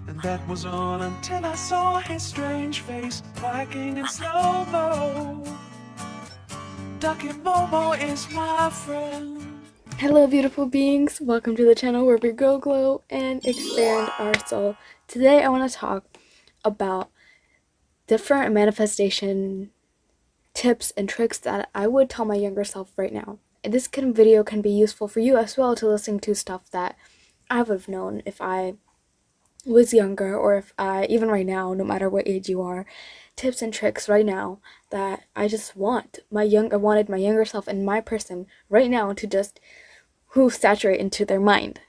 And that was all until I saw his strange face walking in slow-mo. Ducky Momo is my friend. Hello beautiful beings, welcome to the channel where we grow, glow, and expand our soul. Today I want to talk about different manifestation tips and tricks that I would tell my younger self right now. And this video can be useful for you as well to listen to stuff that I would have known if I was younger, or if I, even right now, no matter what age you are, tips and tricks right now that I just wanted my younger self and my person right now to just saturate into their mind.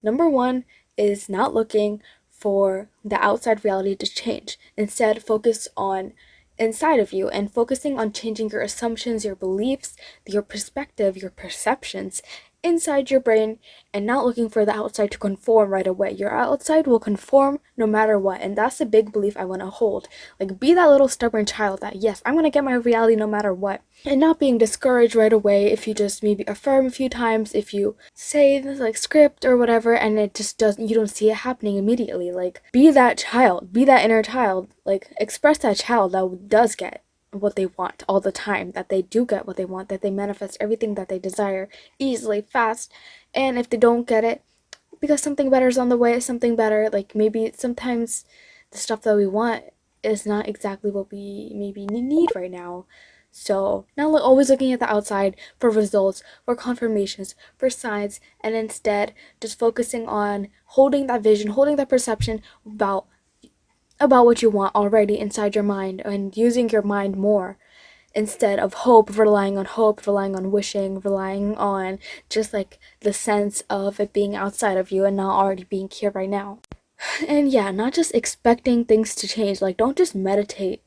Number one is not looking for the outside reality to change. Instead, focus on inside of you and focusing on changing your assumptions, your beliefs, your perspective, your perceptions inside your brain, and not looking for the outside to conform right away. Your outside will conform no matter what, and that's a big belief I want to hold. Like, be that little stubborn child that, yes, I'm going to get my reality no matter what, and not being discouraged right away if you just maybe affirm a few times, if you say this like script or whatever, and it just doesn't, you don't see it happening immediately. Like, be that child, be that inner child, like express that child that does get what they want all the time, that they do get what they want, that they manifest everything that they desire easily, fast. And if they don't get it, because something better is on the way, something better, like maybe sometimes the stuff that we want is not exactly what we maybe need right now. So not always looking at the outside for results, for confirmations, for signs, and instead just focusing on holding that vision, holding that perception about what you want already inside your mind, and using your mind more instead of relying on wishing, relying on just like the sense of it being outside of you and not already being here right now. And yeah, not just expecting things to change. Like, don't just meditate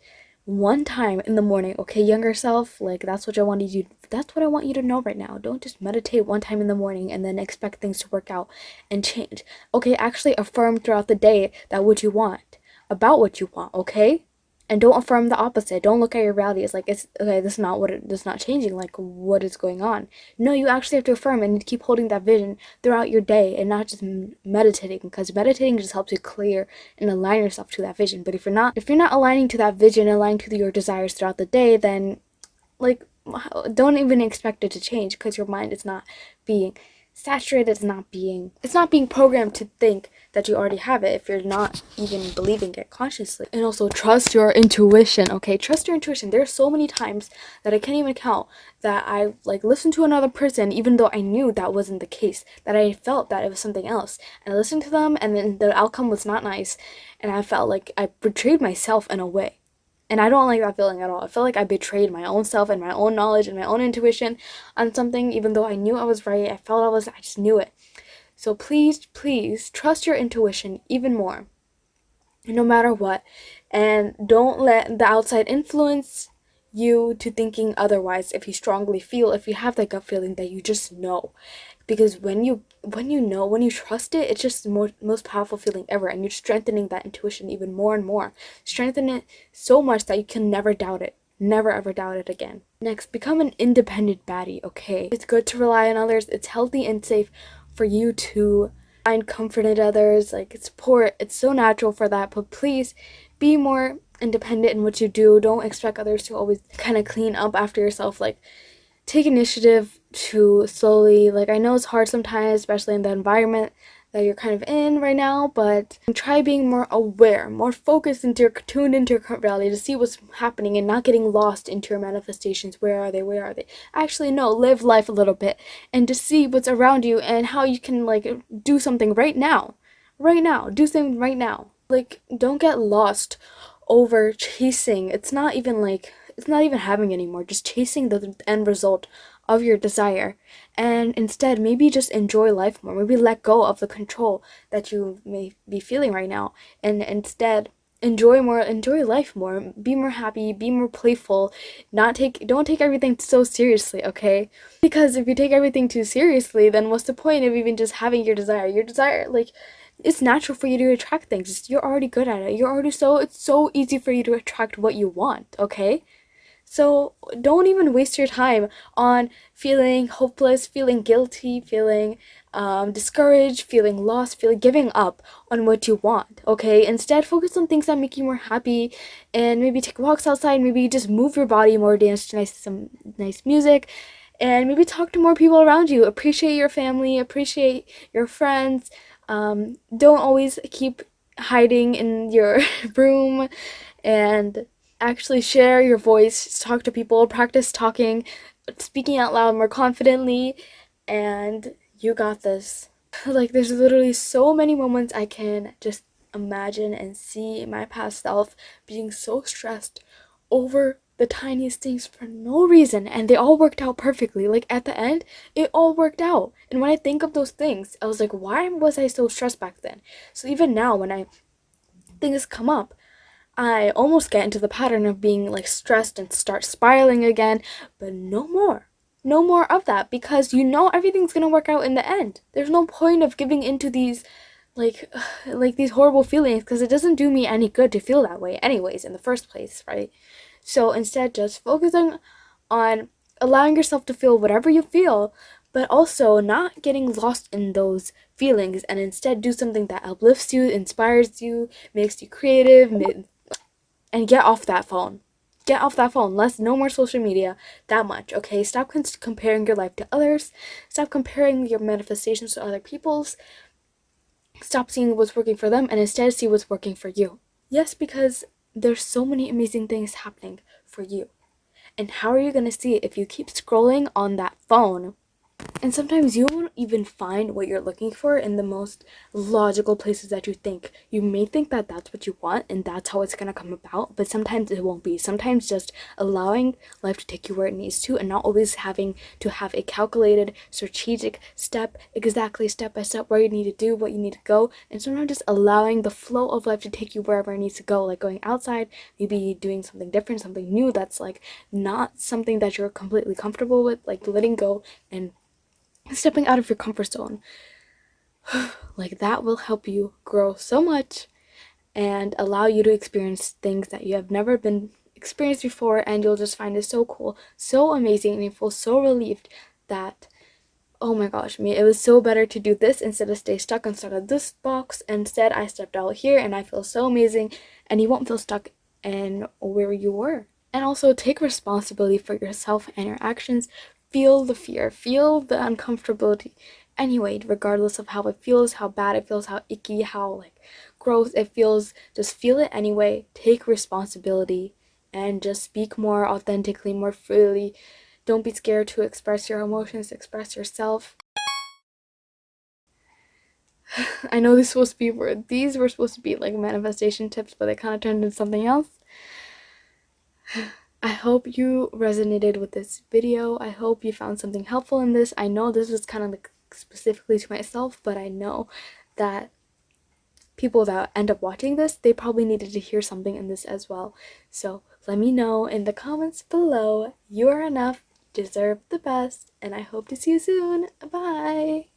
one time in the morning, okay, younger self? Like, that's what I want you to know right now. Don't just meditate one time in the morning and then expect things to work out and change. Okay, actually affirm throughout the day that what you want, about what you want, okay? And don't affirm the opposite. Don't look at your reality as like, it's okay, this is not changing, like what is going on. No, you actually have to affirm and keep holding that vision throughout your day, and not just meditating, because meditating just helps you clear and align yourself to that vision. But if you're not aligning to that vision, aligning to your desires throughout the day, then like, don't even expect it to change, because your mind is not being saturated, it's not being programmed to think that you already have it if you're not even believing it consciously. And also, trust your intuition, okay? Trust your intuition. There's so many times that I can't even count that I like listened to another person even though I knew that wasn't the case, that I felt that it was something else, and I listened to them and then the outcome was not nice, and I felt like I betrayed myself in a way. And I don't like that feeling at all. I feel like I betrayed my own self and my own knowledge and my own intuition on something, even though I knew I was right. I just knew it. So please, please trust your intuition even more, no matter what. And don't let the outside influence you to thinking otherwise. If you have that gut feeling that you just know, because when you trust it, it's just the most powerful feeling ever, and you're strengthening that intuition even more and more. Strengthen it so much that you can never doubt it. Never ever doubt it again. Next, become an independent baddie, okay? It's good to rely on others. It's healthy and safe for you to find comfort in others, like support. It's so natural for that, but please be more independent in what you do. Don't expect others to always kind of clean up after yourself. Like, take initiative to slowly, like, I know it's hard sometimes, especially in the environment that you're kind of in right now, but try being more aware, more focused, tuned into your current reality to see what's happening and not getting lost into your manifestations. Where are they? Actually, no, live life a little bit and to see what's around you and how you can, like, do something right now. Do something right now. Like, don't get lost over chasing. It's not even having anymore, just chasing the end result of your desire, and instead maybe just enjoy life more. Maybe let go of the control that you may be feeling right now, and instead enjoy life more. Be more happy, be more playful. Don't take everything so seriously, okay? Because if you take everything too seriously, then what's the point of even just having your desire? Like, it's natural for you to attract things. You're already good at it. It's so easy for you to attract what you want, okay? So don't even waste your time on feeling hopeless, feeling guilty, feeling discouraged, feeling lost, feeling giving up on what you want, okay? Instead, focus on things that make you more happy, and maybe take walks outside, maybe just move your body more, dance to some nice music, and maybe talk to more people around you. Appreciate your family, appreciate your friends. Don't always keep hiding in your room, and actually share your voice, talk to people, practice talking, speaking out loud more confidently, and you got this. Like, there's literally so many moments I can just imagine and see my past self being so stressed over the tiniest things for no reason, and they all worked out perfectly. Like, at the end, it all worked out. And when I think of those things, I was like, why was I so stressed back then? So even now, when things come up, I almost get into the pattern of being like stressed and start spiraling again, but no more. No more of that, because you know everything's gonna work out in the end. There's no point of giving into these like these horrible feelings, because it doesn't do me any good to feel that way anyways in the first place, right? So instead, just focusing on allowing yourself to feel whatever you feel, but also not getting lost in those feelings, and instead do something that uplifts you, inspires you, makes you creative, and get off that phone. Get off that phone. No more social media that much, okay? Stop comparing your life to others. Stop comparing your manifestations to other people's. Stop seeing what's working for them and instead see what's working for you. Yes, because there's so many amazing things happening for you. And how are you going to see it if you keep scrolling on that phone? And sometimes you won't even find what you're looking for in the most logical places that you think. You may think that that's what you want and that's how it's going to come about, but sometimes it won't be. Sometimes just allowing life to take you where it needs to, and not always having to have a calculated, strategic exactly step by step where you need to do, what you need to go. And sometimes just allowing the flow of life to take you wherever it needs to go, like going outside, maybe doing something different, something new that's like not something that you're completely comfortable with, like letting go and stepping out of your comfort zone. Like, that will help you grow so much and allow you to experience things that you have never been experienced before, and you'll just find it so cool, so amazing, and you feel so relieved that, oh my gosh, it was so better to do this instead of stay stuck inside of this box. Instead, I stepped out here and I feel so amazing, and you won't feel stuck in where you were. And also, take responsibility for yourself and your actions. Feel the fear, feel the uncomfortability anyway, regardless of how it feels, how bad it feels, how icky, how like gross it feels. Just feel it anyway. Take responsibility and just speak more authentically, more freely. Don't be scared to express your emotions, express yourself. I know these were supposed to be like manifestation tips, but they kind of turned into something else. I hope you resonated with this video. I hope you found something helpful in this. I know this was kind of like specifically to myself, but I know that people that end up watching this, they probably needed to hear something in this as well. So let me know in the comments below. You are enough, deserve the best, and I hope to see you soon. Bye!